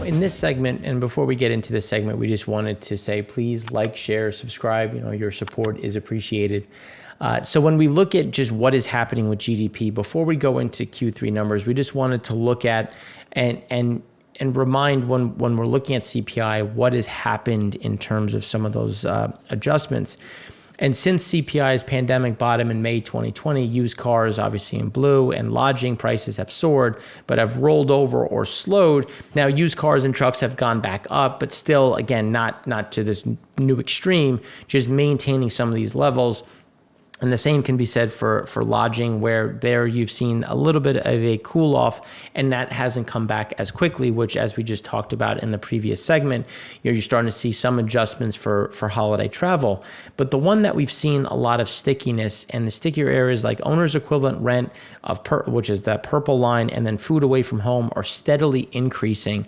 in this segment, and before we get into this segment, we just wanted to say, please like, share, subscribe. Your support is appreciated. So when we look at just what is happening with GDP, before we go into Q3 numbers, we just wanted to look at and remind when we're looking at CPI, what has happened in terms of some of those adjustments. And since CPI's pandemic bottom in May 2020, used cars, obviously in blue, and lodging prices have soared, but have rolled over or slowed. Now, used cars and trucks have gone back up, but still, again, not to this new extreme, just maintaining some of these levels. And the same can be said for lodging, where there you've seen a little bit of a cool off, and that hasn't come back as quickly, which, as we just talked about in the previous segment, you're starting to see some adjustments for holiday travel. But the one that we've seen a lot of stickiness, and the stickier areas like owner's equivalent rent, which is that purple line, and then food away from home are steadily increasing.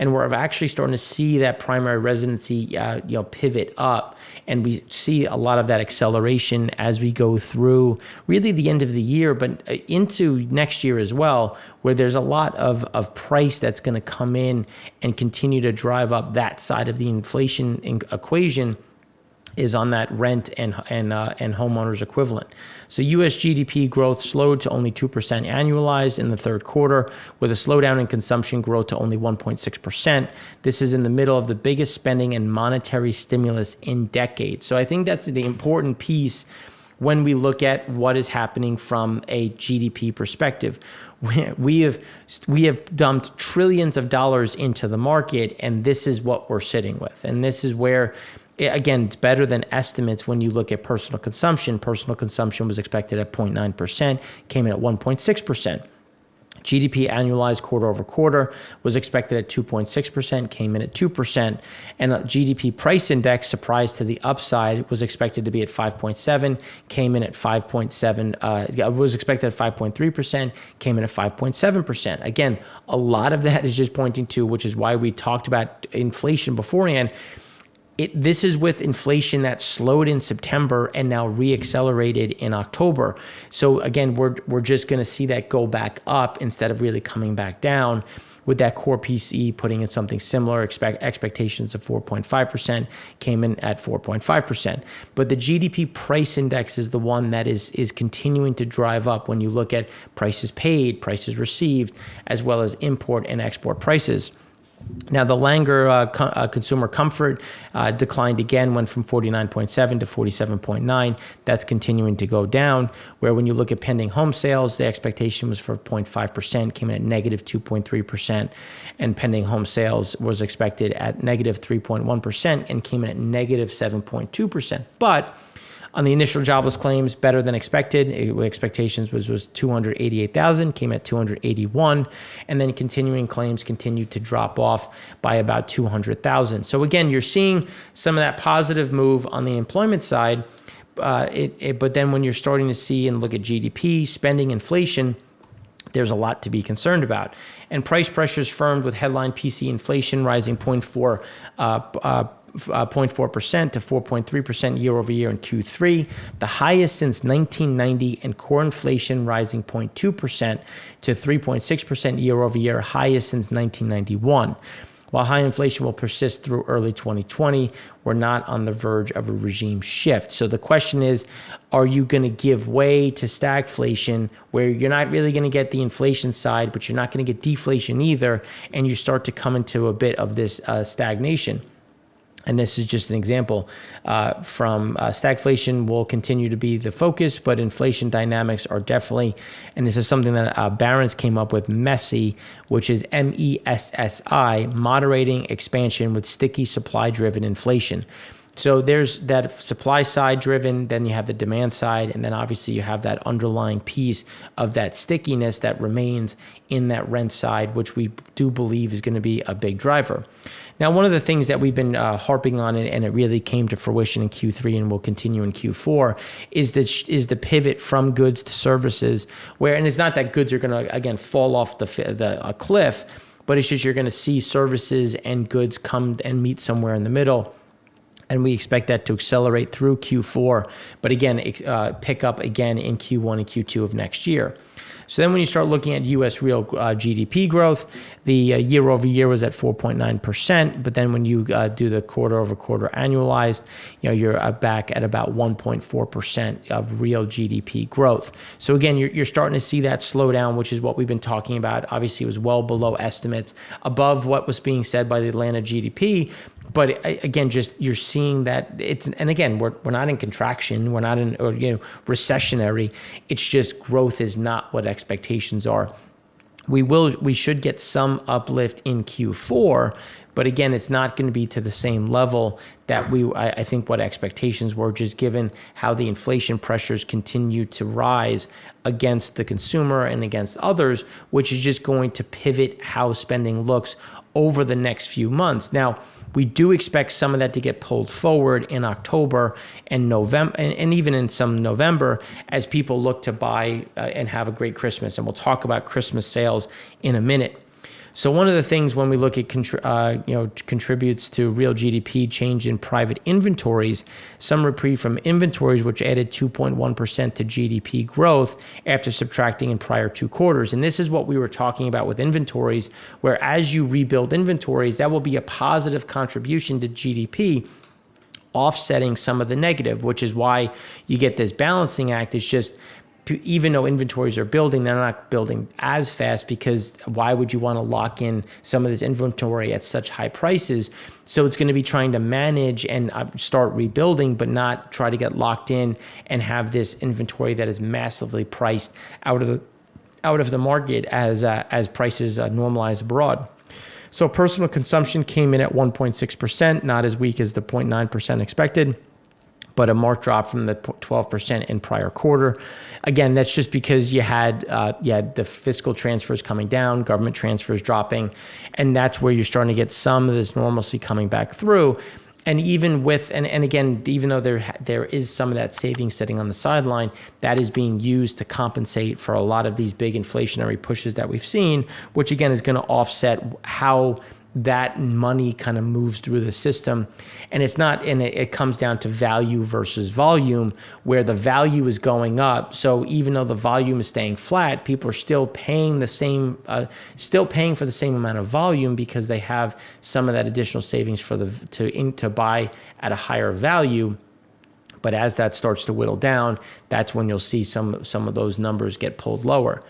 And we're actually starting to see that primary residency, pivot up, and we see a lot of that acceleration as we go through really the end of the year, but into next year as well, where there's a lot of price that's going to come in and continue to drive up that side of the inflation equation. Is on that rent and homeowners equivalent. So U.S. GDP growth slowed to only 2% annualized in the third quarter, with a slowdown in consumption growth to only 1.6%. This is in the middle of the biggest spending and monetary stimulus in decades. So I think that's the important piece when we look at what is happening from a GDP perspective. We have dumped trillions of dollars into the market, and this is what we're sitting with. And this is where, again, it's better than estimates when you look at personal consumption. Personal consumption was expected at 0.9%, came in at 1.6%. GDP annualized quarter over quarter was expected at 2.6%, came in at 2%. And GDP price index, surprised to the upside, was expected to be at 5.7, came in at 5.7, was expected at 5.3%, came in at 5.7%. Again, a lot of that is just pointing to, which is why we talked about inflation beforehand. This is with inflation that slowed in September and now reaccelerated in October. So again, we're just going to see that go back up instead of really coming back down, with that core PCE putting in something similar. Expectations of 4.5% came in at 4.5%. But the GDP price index is the one that is continuing to drive up when you look at prices paid, prices received, as well as import and export prices. Now, the Langer consumer comfort declined again, went from 49.7 to 47.9. That's continuing to go down, where when you look at pending home sales, the expectation was for 0.5%, came in at negative 2.3%, and pending home sales was expected at negative 3.1% and came in at negative 7.2%. But on the initial jobless claims, better than expected. Expectations was 288,000, came at 281, and then continuing claims continued to drop off by about 200,000. So again, you're seeing some of that positive move on the employment side, but then when you're starting to see and look at GDP, spending, inflation, there's a lot to be concerned about. And price pressures firmed, with headline PC inflation rising 0.4% to 4.3% year over year in Q3, the highest since 1990, and core inflation rising 0.2% to 3.6% year over year, highest since 1991. While high inflation will persist through early 2020, we're not on the verge of a regime shift. So the question is, are you going to give way to stagflation, where you're not really going to get the inflation side, but you're not going to get deflation either, and you start to come into a bit of this stagnation? And this is just an example from stagflation will continue to be the focus, but inflation dynamics are definitely, and this is something that Barron's came up with, MESSI, which is MESSI, moderating expansion with sticky supply-driven inflation. So there's that supply side driven, then you have the demand side, and then obviously you have that underlying piece of that stickiness that remains in that rent side, which we do believe is going to be a big driver. Now, one of the things that we've been harping on, and it really came to fruition in Q3 and will continue in Q4, is the pivot from goods to services, where, and it's not that goods are going to, again, fall off the cliff, but it's just you're going to see services and goods come and meet somewhere in the middle. And we expect that to accelerate through Q4, but again, pick up again in Q1 and Q2 of next year. So then when you start looking at U.S. real GDP growth, the year over year was at 4.9%. But then when you do the quarter over quarter annualized, you're back at about 1.4% of real GDP growth. So again, you're starting to see that slow down, which is what we've been talking about. Obviously, it was well below estimates, above what was being said by the Atlanta GDP. But again, just you're seeing that and again, we're not in contraction, we're not in recessionary. It's just growth is not what expectations are. We should get some uplift in Q4, but again, it's not going to be to the same level that I think what expectations were, just given how the inflation pressures continue to rise against the consumer and against others, which is just going to pivot how spending looks over the next few months. Now, we do expect some of that to get pulled forward in October and November, and even in some November, as people look to buy and have a great Christmas. And we'll talk about Christmas sales in a minute. So one of the things when we look at contributes to real GDP change in private inventories, some reprieve from inventories, which added 2.1% to GDP growth after subtracting in prior 2 quarters. And this is what we were talking about with inventories, where as you rebuild inventories, that will be a positive contribution to GDP, offsetting some of the negative, which is why you get this balancing act. It's just, even though inventories are building, they're not building as fast, because why would you want to lock in some of this inventory at such high prices? So it's going to be trying to manage and start rebuilding, but not try to get locked in and have this inventory that is massively priced out of the market as prices normalize abroad. So personal consumption came in at 1.6%, not as weak as the 0.9% expected, but a marked drop from the 12% in prior quarter. Again, that's just because you had the fiscal transfers coming down, government transfers dropping, and that's where you're starting to get some of this normalcy coming back through. And even with, and again, even though there is some of that savings sitting on the sideline, that is being used to compensate for a lot of these big inflationary pushes that we've seen, which again is going to offset how that money kind of moves through the system. And it's not, and it comes down to value versus volume, where the value is going up. So even though the volume is staying flat, people are still paying for the same amount of volume, because they have some of that additional savings to buy at a higher value. But as that starts to whittle down, that's when you'll see some of those numbers get pulled lower,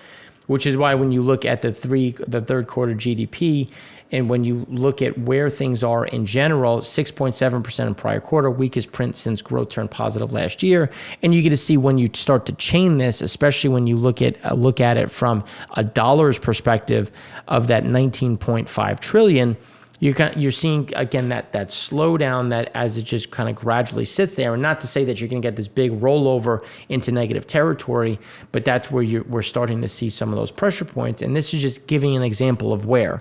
which is why when you look at the third quarter GDP, and when you look at where things are in general, 6.7% in prior quarter, weakest print since growth turned positive last year. And you get to see when you start to chain this, especially when you look at it from a dollar's perspective of that 19.5 trillion, you're seeing again that slowdown, that as it just kind of gradually sits there. And not to say that you're going to get this big rollover into negative territory, but that's where we're starting to see some of those pressure points. And this is just giving an example of where.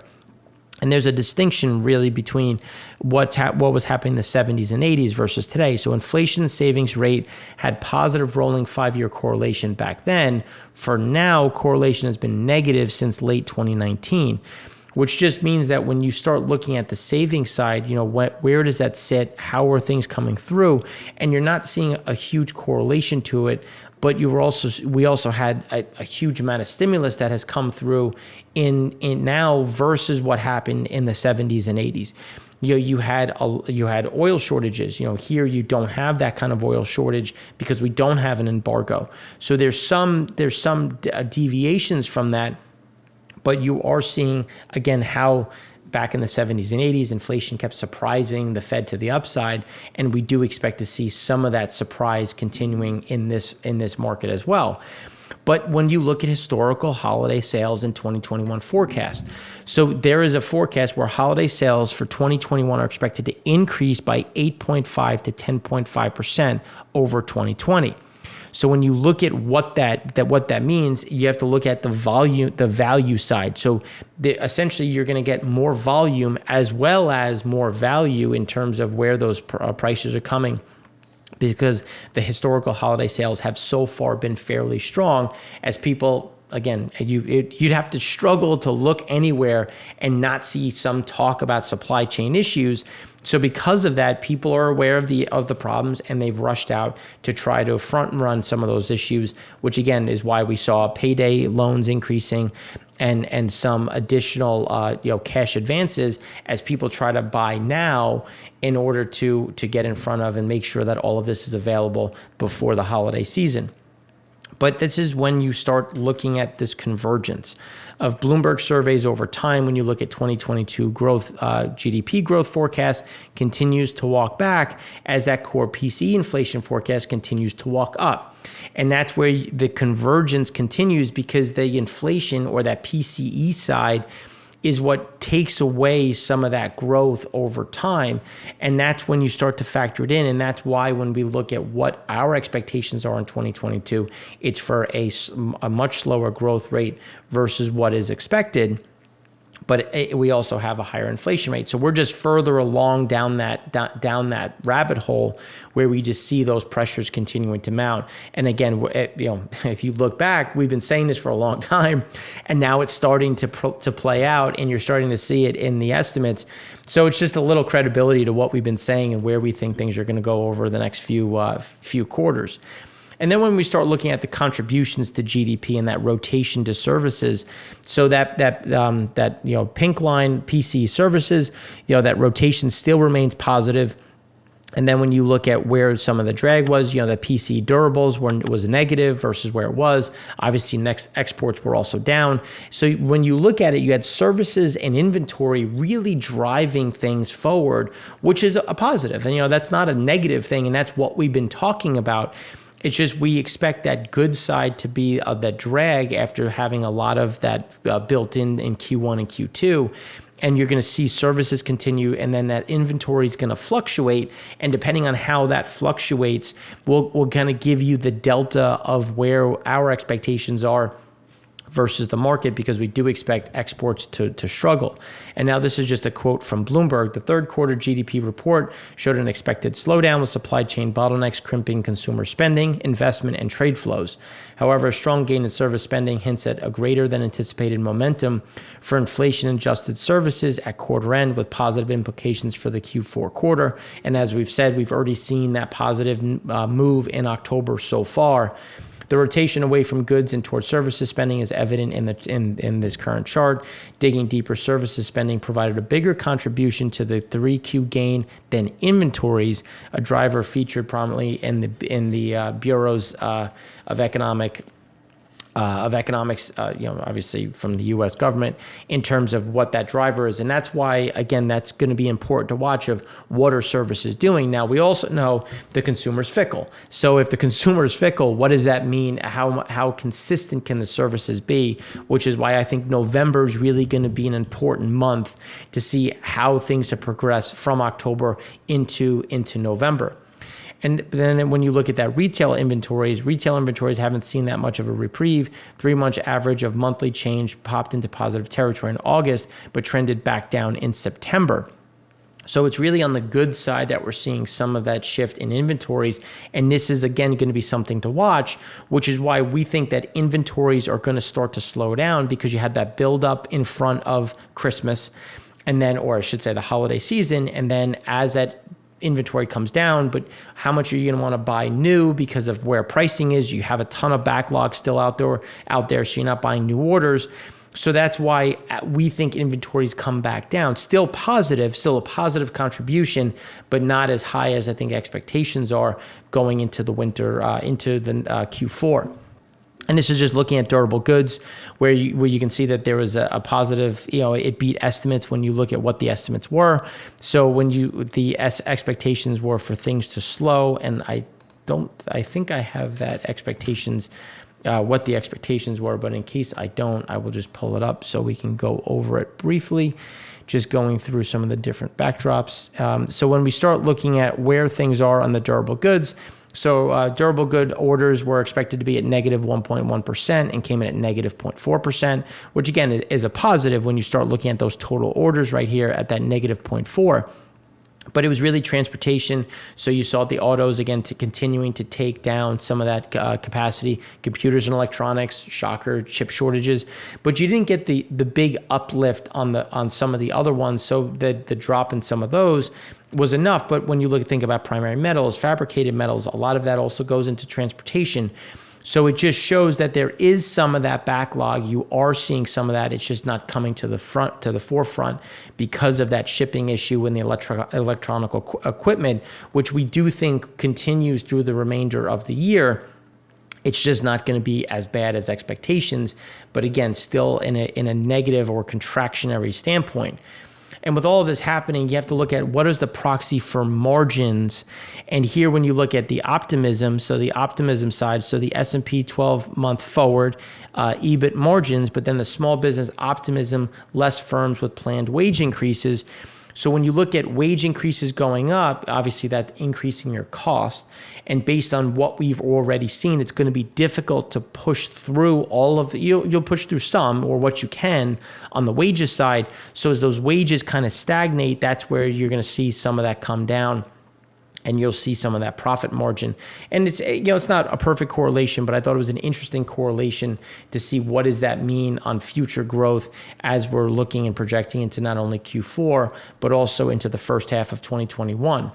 And there's a distinction really between what was happening in the 70s and 80s versus today. So inflation and savings rate had positive rolling 5-year correlation back then. For now, correlation has been negative since late 2019, which just means that when you start looking at the savings side, where does that sit? How are things coming through? And you're not seeing a huge correlation to it. But we also had a huge amount of stimulus that has come through in now versus what happened in the 70s and 80s. You had oil shortages. Here you don't have that kind of oil shortage because we don't have an embargo. So there's some deviations from that, but you are seeing again how back in the 70s and 80s, inflation kept surprising the Fed to the upside, and we do expect to see some of that surprise continuing in this market as well. But when you look at historical holiday sales in 2021 forecast, so there is a forecast where holiday sales for 2021 are expected to increase by 8.5 to 10.5% over 2020. So when you look at what that means, you have to look at the value side. So essentially, you're going to get more volume as well as more value in terms of where those prices are coming, because the historical holiday sales have so far been fairly strong as people again, you'd have to struggle to look anywhere and not see some talk about supply chain issues. So because of that, people are aware of the problems, and they've rushed out to try to front run some of those issues, which again is why we saw payday loans increasing and some additional cash advances as people try to buy now in order to get in front of and make sure that all of this is available before the holiday season. But this is when you start looking at this convergence of Bloomberg surveys over time. When you look at 2022 growth, GDP growth forecast continues to walk back as that core PCE inflation forecast continues to walk up. And that's where the convergence continues, because the inflation, or that PCE side, is what takes away some of that growth over time. And that's when you start to factor it in. And that's why when we look at what our expectations are in 2022, it's for a much slower growth rate versus what is expected. But we also have a higher inflation rate. So we're just further along down that rabbit hole where we just see those pressures continuing to mount. And again, if you look back, we've been saying this for a long time, and now it's starting to play out, and you're starting to see it in the estimates. So it's just a little credibility to what we've been saying and where we think things are going to go over the next few quarters. And then when we start looking at the contributions to GDP and that rotation to services, so that pink line PC services, that rotation still remains positive. And then when you look at where some of the drag was, the PC durables was negative versus where it was. Obviously, next exports were also down. So when you look at it, you had services and inventory really driving things forward, which is a positive. And that's not a negative thing, and that's what we've been talking about. It's just we expect that goods side to be the drag after having a lot of that built in Q1 and Q2. And you're going to see services continue, and then that inventory is going to fluctuate. And depending on how that fluctuates, we'll kind of give you the delta of where our expectations are versus the market, because we do expect exports to struggle. And now this is just a quote from Bloomberg. The third quarter GDP report showed an expected slowdown with supply chain bottlenecks crimping consumer spending, investment, and trade flows. However, a strong gain in service spending hints at a greater than anticipated momentum for inflation-adjusted services at quarter end, with positive implications for the Q4 quarter. And as we've said, we've already seen that positive move in October so far. The rotation away from goods and towards services spending is evident in this current chart. Digging deeper, services spending provided a bigger contribution to the 3Q gain than inventories, a driver featured prominently in the bureaus of economics, obviously from the U.S. government, in terms of what that driver is. And that's why, again, that's going to be important to watch of what are services doing. Now, we also know the consumer's fickle. So if the consumer is fickle, what does that mean? How consistent can the services be? Which is why I think November is really going to be an important month to see how things have progressed from October into November. And then when you look at that retail inventories haven't seen that much of a reprieve. 3-month average of monthly change popped into positive territory in August, but trended back down in September. So it's really on the goods side that we're seeing some of that shift in inventories. And this is, again, going to be something to watch, which is why we think that inventories are going to start to slow down, because you had that buildup in front of Christmas, and then, or I should say the holiday season. And then as that inventory comes down, but how much are you going to want to buy new because of where pricing is? You have a ton of backlog still out there, so you're not buying new orders. So that's why we think inventories come back down. Still a positive contribution, but not as high as I think expectations are going into the winter, into the Q4. And this is just looking at durable goods, where you can see that there was a positive, it beat estimates when you look at what the estimates were. So when the expectations were for things to slow, and I think I have that expectations, what the expectations were, but in case I don't, I will just pull it up so we can go over it briefly, just going through some of the different backdrops. So when we start looking at where things are on the durable goods, so durable good orders were expected to be at negative 1.1% and came in at negative 0.4%, which again is a positive when you start looking at those total orders right here at that negative 0.4. But it was really transportation. So you saw the autos again continuing to take down some of that capacity. Computers and electronics, shocker, chip shortages. But you didn't get the big uplift on some of the other ones. So the drop in some of those was enough. But when you think about primary metals, fabricated metals, a lot of that also goes into transportation. So it just shows that there is some of that backlog. You are seeing some of that. It's just not coming to the forefront because of that shipping issue in the electronic equipment, which we do think continues through the remainder of the year. It's just not going to be as bad as expectations, but again, still in a negative or contractionary standpoint. And with all of this happening, you have to look at what is the proxy for margins. And here, when you look at the optimism, so the optimism side, so the S&P 12-month forward EBIT margins, but then the small business optimism, less firms with planned wage increases. So when you look at wage increases going up, obviously that's increasing your cost. And based on what we've already seen, it's going to be difficult to push through all of you'll push through some or what you can on the wages side. So as those wages kind of stagnate, that's where you're going to see some of that come down. And you'll see some of that profit margin. And it's not a perfect correlation, but I thought it was an interesting correlation to see what does that mean on future growth as we're looking and projecting into not only Q4, but also into the first half of 2021.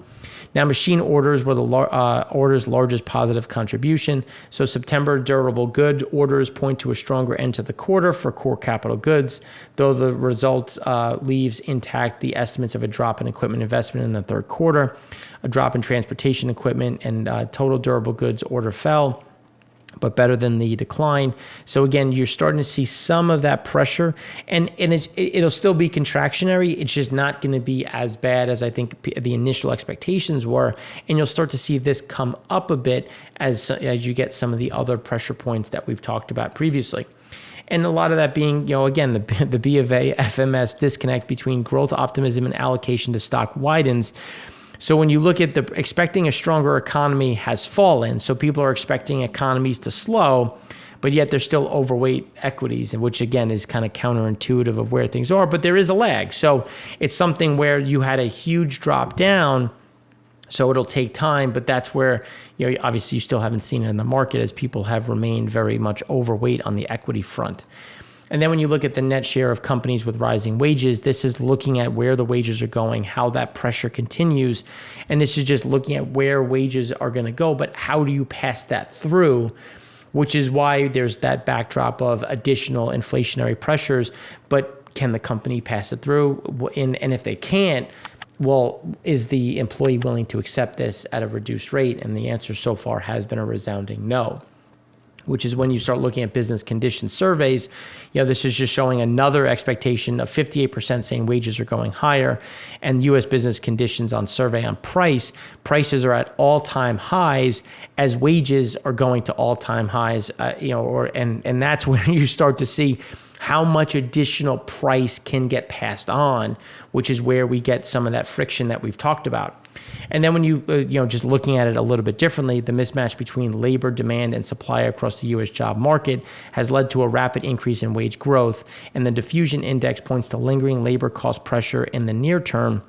Now, machine orders were the orders' largest positive contribution. So September durable good orders point to a stronger end to the quarter for core capital goods, though the results leaves intact the estimates of a drop in equipment investment in the third quarter. A drop in transportation equipment and total durable goods order fell, but better than the decline. So again, you're starting to see some of that pressure, and it'll still be contractionary. It's just not going to be as bad as I think the initial expectations were, and you'll start to see this come up a bit as you get some of the other pressure points that we've talked about previously. And a lot of that being, again, the B of A FMS disconnect between growth optimism and allocation to stock widens. So when you look at expecting a stronger economy has fallen. So people are expecting economies to slow, but yet they're still overweight equities, which again is kind of counterintuitive of where things are, but there is a lag. So it's something where you had a huge drop down, so it'll take time, but that's where, obviously you still haven't seen it in the market as people have remained very much overweight on the equity front. And then when you look at the net share of companies with rising wages, this is looking at where the wages are going, how that pressure continues. And this is just looking at where wages are going to go, but how do you pass that through? Which is why there's that backdrop of additional inflationary pressures, but can the company pass it through? And if they can't, well, is the employee willing to accept this at a reduced rate? And the answer so far has been a resounding no. Which is when you start looking at business condition surveys, this is just showing another expectation of 58% saying wages are going higher, and U.S. business conditions on survey on prices are at all-time highs as wages are going to all-time highs, and that's when you start to see how much additional price can get passed on, which is where we get some of that friction that we've talked about. And then when you just looking at it a little bit differently, the mismatch between labor demand and supply across the U.S. job market has led to a rapid increase in wage growth, and the diffusion index points to lingering labor cost pressure in the near term.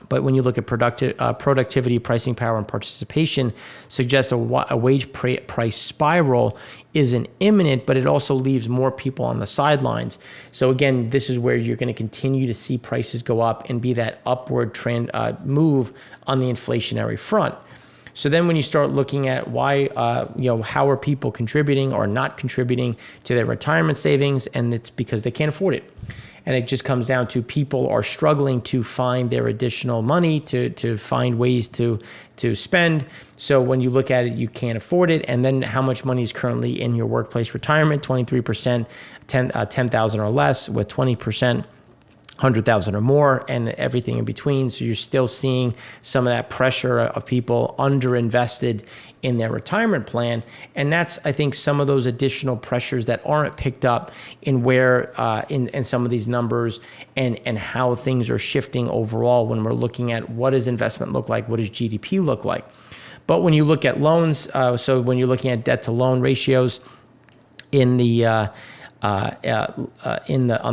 But when you look at productivity, pricing power, and participation, suggests a wage price spiral isn't imminent, but it also leaves more people on the sidelines. So again, this is where you're going to continue to see prices go up and be that upward trend move on the inflationary front. So then when you start looking at why, how are people contributing or not contributing to their retirement savings, and it's because they can't afford it. And it just comes down to people are struggling to find their additional money, to find ways to spend. So when you look at it, you can't afford it. And then how much money is currently in your workplace retirement? 23%, 10,000 or less, with 20%. 100,000 or more, and everything in between. So you're still seeing some of that pressure of people underinvested in their retirement plan. And that's, I think, some of those additional pressures that aren't picked up in where in some of these numbers and how things are shifting overall when we're looking at what does investment look like, what does GDP look like. But when you look at loans, so when you're looking at debt to loan ratios in the On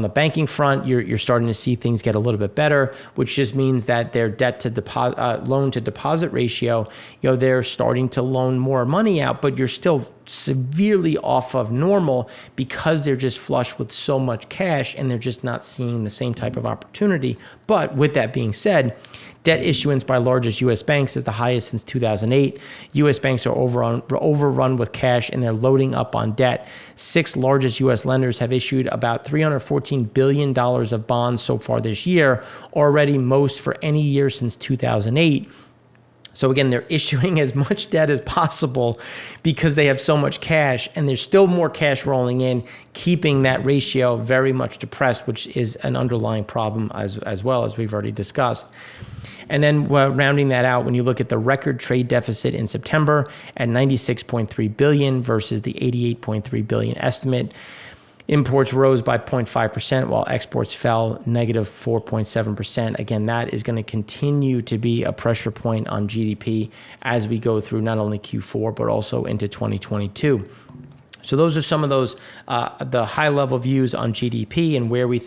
the banking front, you're starting to see things get a little bit better, which just means that their debt to deposit, loan to deposit ratio, they're starting to loan more money out, but you're still severely off of normal because they're just flush with so much cash and they're just not seeing the same type of opportunity. But with that being said, debt issuance by largest U.S. banks is the highest since 2008. U.S. banks are overrun with cash and they're loading up on debt. 6 largest U.S. lenders have issued about $314 billion of bonds so far this year, already most for any year since 2008. So again, they're issuing as much debt as possible because they have so much cash, and there's still more cash rolling in, keeping that ratio very much depressed, which is an underlying problem as well, as we've already discussed. And then rounding that out, when you look at the record trade deficit in September at $96.3 billion versus the $88.3 billion estimate, imports rose by 0.5%, while exports fell negative 4.7%. Again, that is going to continue to be a pressure point on GDP as we go through not only Q4, but also into 2022. So those are some of those, the high-level views on GDP and where we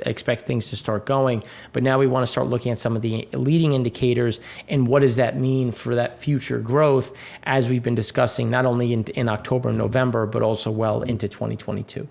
expect things to start going. But now we want to start looking at some of the leading indicators and what does that mean for that future growth, as we've been discussing not only in October and November, but also well into 2022.